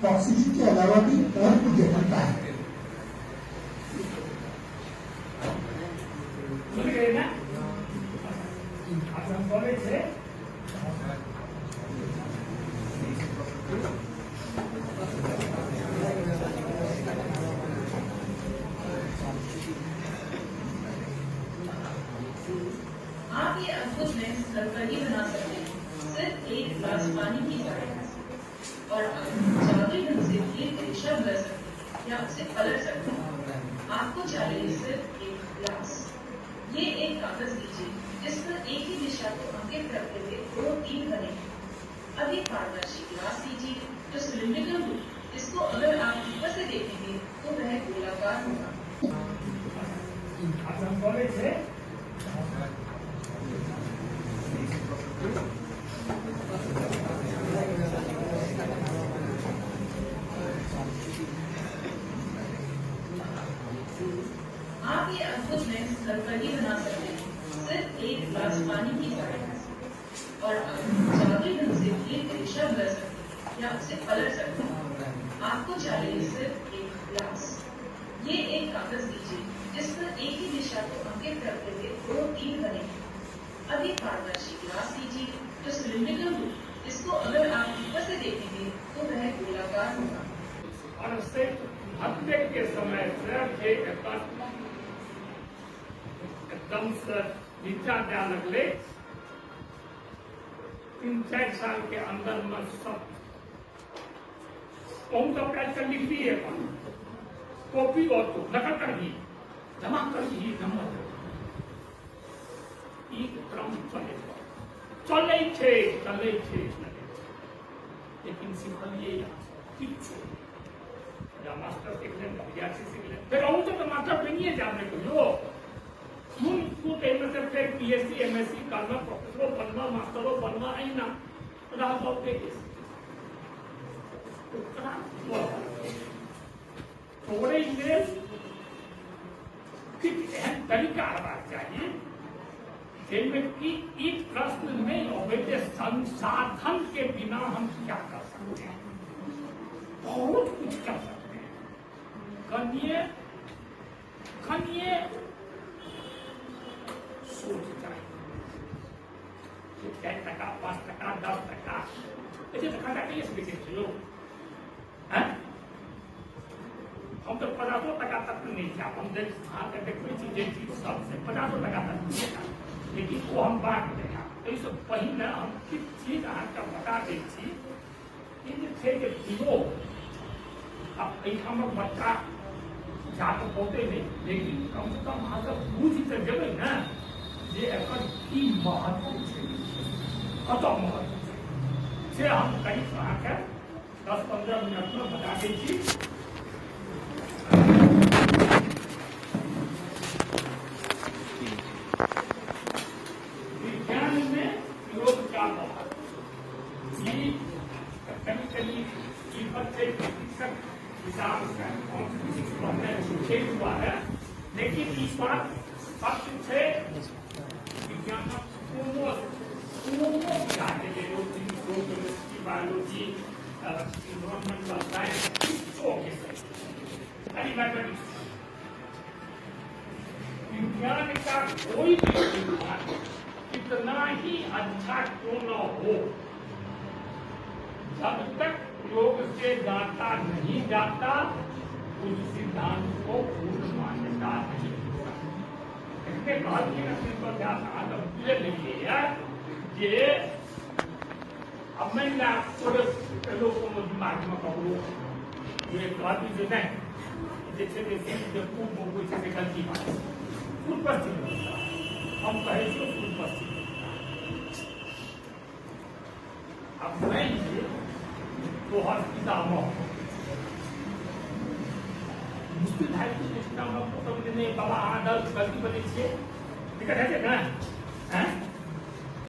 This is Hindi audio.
टॉक्सिसिटी के अलावा भी और कुछ जटिलता है। आप ये अद्भुत लेंस कभी बना सकते हैं सिर्फ एक गिलास पानी की तरह, और जादुई ढंग से ये दिशा बदल सकते हैं या उसे पलट सकते हैं। आपको चाहिए सिर्फ एक गिलास। ये एक कागज लीजिए जिस पर एक ही दिशा को अंकित करते हुए 2-3 बने। अब एक पारदर्शी गिलास लीजिए जो सिलिंड्रिकल हो। इसको अगर आप ऊपर से देखेंगे तो वह गोलाकार होगा। आप ये अद्भुत लेंस कभी बना सकते हैं सिर्फ एक गिलास पानी की तरह, और जादुई ढंग से ये दिशा बदल सकते हैं या उसे पलट सकते हैं। आपको चाहिए सिर्फ एक गिलास। ये एक कागज लीजिए जिस पर एक ही दिशा को अंकित करते हुए 2-3 बने। अब एक पारदर्शी गिलास लीजिए जो सिलिंड्रिकल हो। इसको अगर आप ऊपर से देखेंगे तो वह गोलाकार होगा। और उससे हत्या के समय से एकदम से नीचा जाने लगले। 3-4 साल के अंदर में सब कर लिख दिए, कॉपी और तो नकल कर दी, जमा कर दी, क्रम चले लेकिन सिखलिए या मास्टर सीख लें, विद्यार्थी सीख लें, फिर तो मास्टर बनिए जाने को जो फिर PhD MSc करना, प्रोफेसर बनना, मास्टरों बनना आई ना थोड़े इंग्रेज तरीका आना चाहिए जिनमें कि एक प्रश्न नहीं हो गए संसाधन के बिना हम क्या कर सकते हैं। बहुत कुछ कर सकते हैं। कनिए सोच चाहिए। 10%, 5%, 10%, ऐसे टका का ये बेचे लोग। हम तो 50% तक नहीं था। हम कोई चीजें सबसे 50% तक नहीं था, लेकिन वो हम बांट देना। तो इस पहले हम किस चीज अहाँके बता दै छी थे दिलो। अब हम बच्चा जाके पहुँचे नहीं, लेकिन कम से कम अहाँ सब बुझ तो जेबै ने जे एकर की महत्व छै, कतऽ महत्व छै से हम कहीं अहाँके 10-15 मिनट में बता दै छी। विज्ञान में योग का महत्व कभी हिसाब से हुआ है, लेकिन इस बार सत्य है विज्ञान बायोलॉजी, इन्वायरमेंटल साइंस, विज्ञान का कोई भी विज्ञान कितना ही अच्छा क्यों न हो, जब तक योग से जाता नहीं जाता उस सिद्धांत को पूर्ण मान्यता नहीं होगा। इसके बाद ये लिखिए कि अब मैं लोगों को दिमाग में कहूँ ये बात जो नहीं जैसे जैसे गलती बात पूर्व पश्चिम हम कहे तो पूर्व पश्चिम। अब मैं तो हर किताबों मुश्किल है कि बाबा आदर गलती बने दिक्कत है ना।